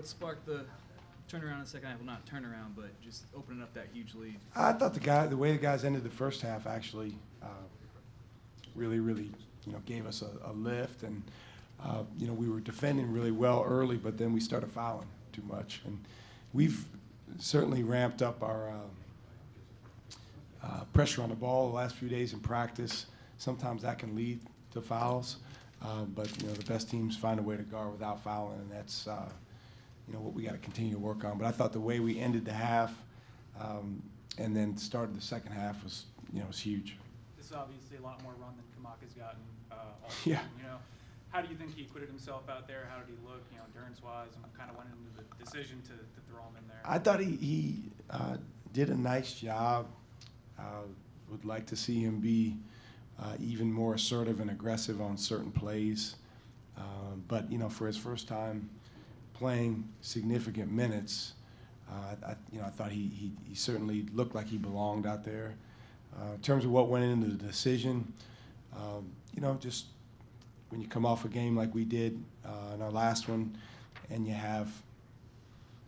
What sparked the turnaround in the second half? Well, not turnaround, but just opening up that huge lead. I thought the way the guys ended the first half actually really, gave us a lift, and we were defending really well early, but then we started fouling too much, and we've certainly ramped up our pressure on the ball the last few days in practice. Sometimes that can lead to fouls, but the best teams find a way to guard without fouling, and that's what we got to continue to work on. But I thought the way we ended the half and then started the second half was huge. This is obviously a lot more run than Kamaka's gotten all Yeah. season. How do you think he acquitted himself out there? How did he look, endurance-wise, and kind of went into the decision to throw him in there? I thought he did a nice job. Would like to see him be even more assertive and aggressive on certain plays. But for his first time playing significant minutes, I thought he certainly looked like he belonged out there. In terms of what went into the decision, just when you come off a game like we did in our last one, and you have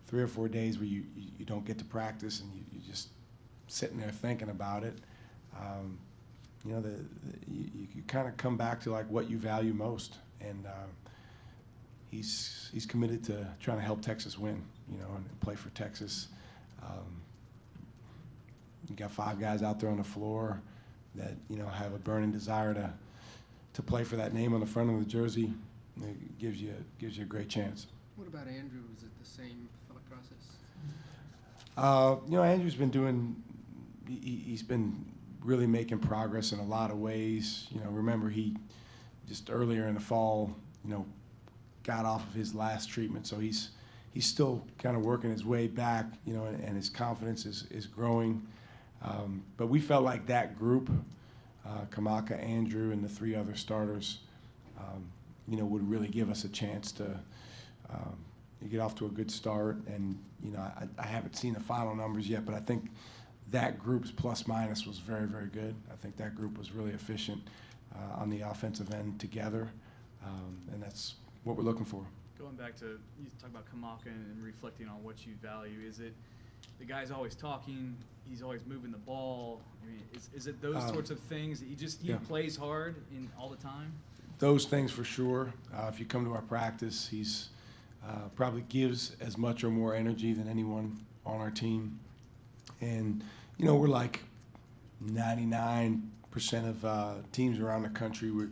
3 or 4 days where you don't get to practice and you just sitting there thinking about it, you kind of come back to like what you value most, and he's committed to trying to help Texas win, and play for Texas. You got 5 guys out there on the floor that have a burning desire to play for that name on the front of the jersey. It gives you a great chance. What about Andrew? Is it the same thought process? Andrew's been doing. He's been really making progress in a lot of ways. Remember he just earlier in the fall, got off of his last treatment, so he's still kind of working his way back, and his confidence is growing. But we felt like that group, Kamaka, Andrew, and the 3 other starters, would really give us a chance to get off to a good start. And I haven't seen the final numbers yet, but I think that group's plus minus was very, very good. I think that group was really efficient on the offensive end together, and that's what we're looking for. Going back to, you talk about Kamaka and reflecting on what you value, is it the guy's always talking, he's always moving the ball? I mean, is it those sorts of things that he plays hard all the time? Those things for sure. If you come to our practice, he's probably gives as much or more energy than anyone on our team. And, we're like 99% of teams around the country. We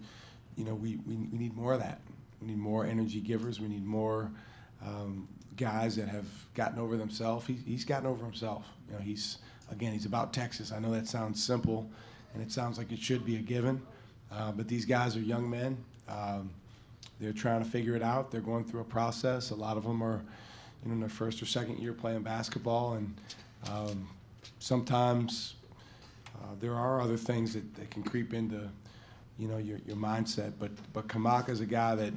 need more of that. We need more energy givers. We need more guys that have gotten over themselves. He's gotten over himself. He's about Texas. I know that sounds simple, and it sounds like it should be a given. But these guys are young men. They're trying to figure it out. They're going through a process. A lot of them are in their first or second year playing basketball, and sometimes there are other things that can creep into your mindset. But Kamaka's a guy that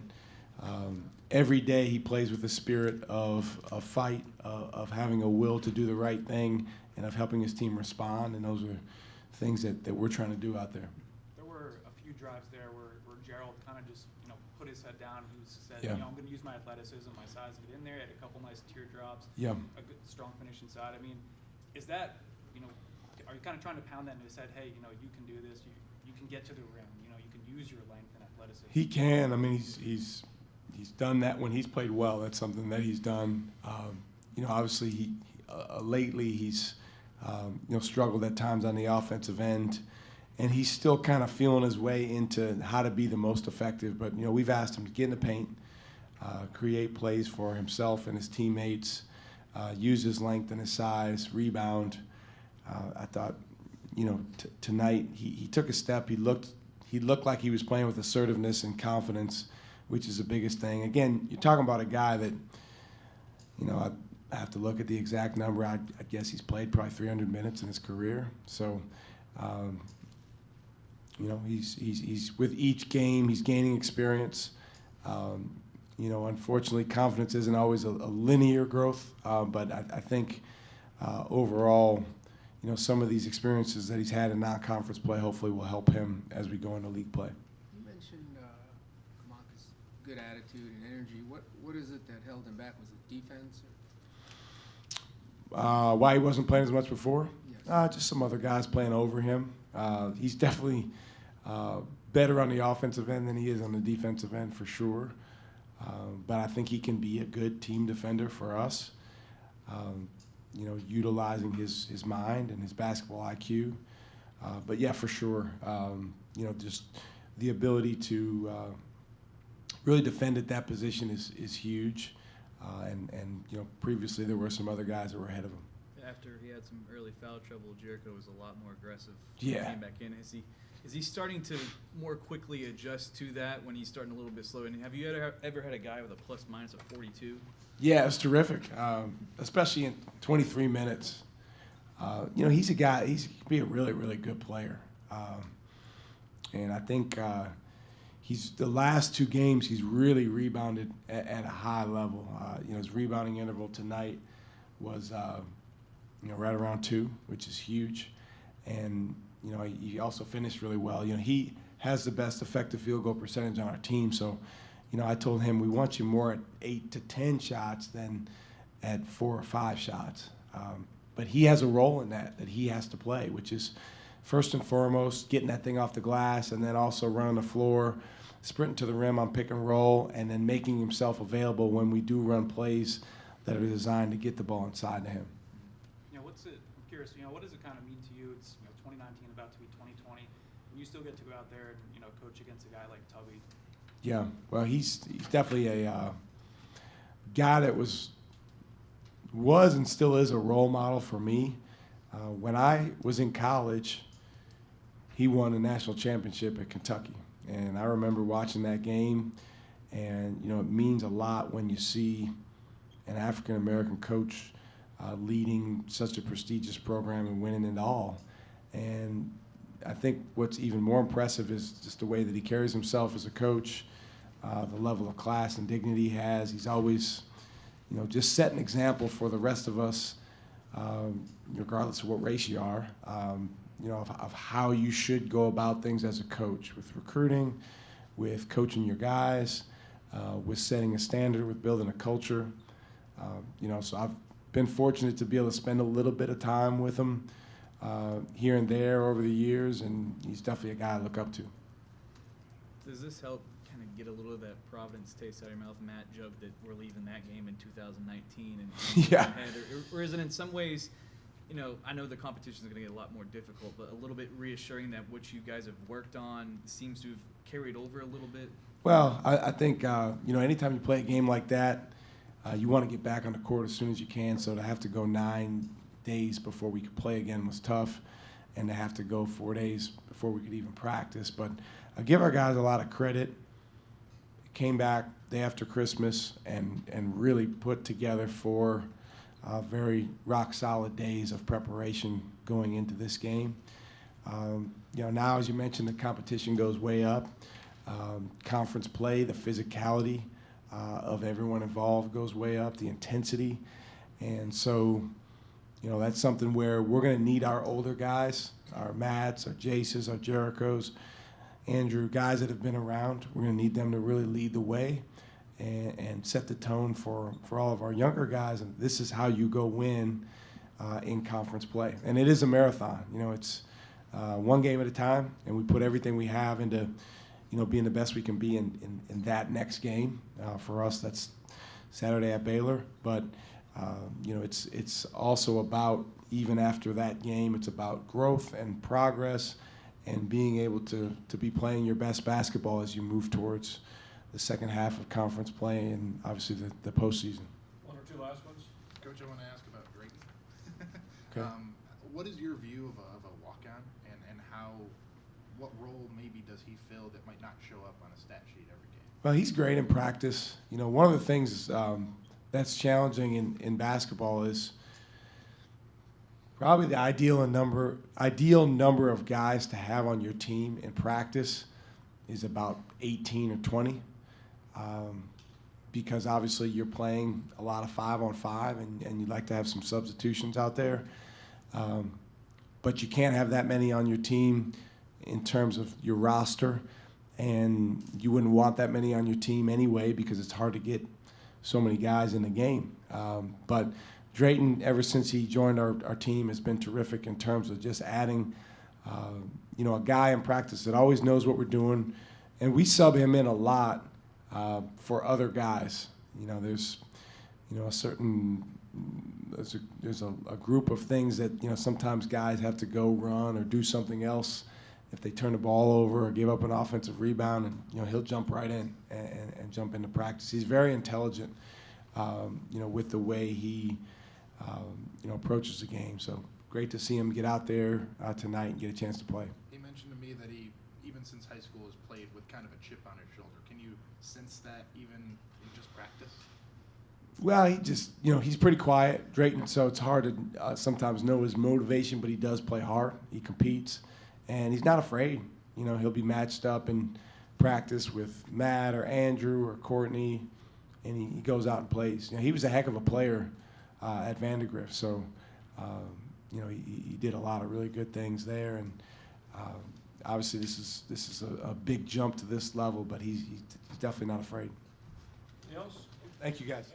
every day he plays with the spirit of a fight, of having a will to do the right thing, and of helping his team respond. And those are things that we're trying to do out there. There were a few drives there where Gerald kind of just put his head down. He said, Yeah. I'm going to use my athleticism, my size to get in there. Had a couple nice teardrops. Yeah. A good, strong finish inside. I mean, is that, are you kind of trying to pound that into his head? Hey, you can do this. You can get to the rim. You can use your length and athleticism. He can. I mean, he's done that when he's played well. That's something that he's done. Obviously, lately he's struggled at times on the offensive end, and he's still kind of feeling his way into how to be the most effective. But we've asked him to get in the paint, create plays for himself and his teammates, use his length and his size, rebound. I thought, tonight he took a step. He looked like he was playing with assertiveness and confidence, which is the biggest thing. Again, you're talking about a guy that, I have to look at the exact number. I guess he's played probably 300 minutes in his career. So, he's with each game, he's gaining experience. Unfortunately, confidence isn't always a linear growth, but I think overall, some of these experiences that he's had in non-conference play hopefully will help him as we go into league play. You mentioned Kamaka's good attitude and energy. What is it that held him back? Was it defense? Why he wasn't playing as much before? Yes. Just some other guys playing over him. He's definitely better on the offensive end than he is on the defensive end for sure. But I think he can be a good team defender for us. Utilizing his mind and his basketball IQ. But yeah, for sure. Just the ability to really defend at that position is huge. Previously there were some other guys that were ahead of him. After he had some early foul trouble, Jericho was a lot more aggressive. Yeah. When he came back in. Is he starting to more quickly adjust to that when he's starting a little bit slow? And have you ever had a guy with a plus-minus of 42? Yeah, it's terrific, especially in 23 minutes. He's a guy, he can be a really, really good player. And I think the last 2 games, he's really rebounded at a high level. His rebounding interval tonight was, right around 2, which is huge. And, he also finished really well. He has the best effective field goal percentage on our team. So, I told him we want you more at 8 to 10 shots than at 4 or 5 shots. But he has a role in that he has to play, which is first and foremost getting that thing off the glass and then also running the floor, sprinting to the rim on pick and roll, and then making himself available when we do run plays that are designed to get the ball inside to him. I'm curious, what does it kind of mean to you? It's 2019 about to be 2020, and you still get to go out there and coach against a guy like Tubby. Yeah, well, he's definitely a guy that was and still is a role model for me. When I was in college, he won a national championship at Kentucky, and I remember watching that game. And it means a lot when you see an African American coach leading such a prestigious program and winning it all. And I think what's even more impressive is just the way that he carries himself as a coach, the level of class and dignity he has. He's always, just set an example for the rest of us, regardless of what race you are, of how you should go about things as a coach, with recruiting, with coaching your guys, with setting a standard, with building a culture. So I've been fortunate to be able to spend a little bit of time with him here and there over the years, and he's definitely a guy I look up to. Does this help kind of get a little of that Providence taste out of your mouth, Matt, joke that we're leaving that game in 2019 and Yeah. or is it in some ways, I know the competition is going to get a lot more difficult, but a little bit reassuring that what you guys have worked on seems to have carried over a little bit? Well, I think, anytime you play a game like that, you want to get back on the court as soon as you can. So to have to go 9 days before we could play again was tough, and to have to go 4 days before we could even practice. But I give our guys a lot of credit. Came back day after Christmas and really put together 4 very rock-solid days of preparation going into this game. Now, as you mentioned, the competition goes way up. Conference play, the physicality of everyone involved goes way up, the intensity. And so, that's something where we're going to need our older guys, our Matts, our Jaces, our Jerichos, Andrew, guys that have been around. We're going to need them to really lead the way and set the tone for all of our younger guys. And this is how you go win in conference play. And it is a marathon. It's one game at a time, and we put everything we have into being the best we can be in that next game. For us, that's Saturday at Baylor. But, it's also about, even after that game, it's about growth and progress and being able to be playing your best basketball as you move towards the second half of conference play and obviously the postseason. One or two last ones. Coach, I want to ask about Drayton. Okay. What is your view of a walk-on, and what role maybe does he fill that might not show up on a stat sheet every game? Well, he's great in practice. One of the things that's challenging in basketball is probably the ideal number of guys to have on your team in practice is about 18 or 20. Because obviously you're playing a lot of 5-on-5 and you'd like to have some substitutions out there. But you can't have that many on your team in terms of your roster, and you wouldn't want that many on your team anyway because it's hard to get so many guys in the game. But Drayton, ever since he joined our team, has been terrific in terms of just adding, a guy in practice that always knows what we're doing. And we sub him in a lot for other guys. There's a group of things that sometimes guys have to go run or do something else if they turn the ball over or give up an offensive rebound, and he'll jump right in and jump into practice. He's very intelligent, with the way he approaches the game. So great to see him get out there tonight and get a chance to play. He mentioned to me that he, even since high school, has played with kind of a chip on his shoulder. Can you sense that even in just practice? Well, he just, he's pretty quiet, Drayton, so it's hard to sometimes know his motivation, but he does play hard. He competes, and he's not afraid. He'll be matched up in practice with Matt or Andrew or Courtney, and he goes out and plays. He was a heck of a player at Vandegrift, so, he did a lot of really good things there, and obviously this is a big jump to this level, but he's definitely not afraid. Anything else? Thank you, guys.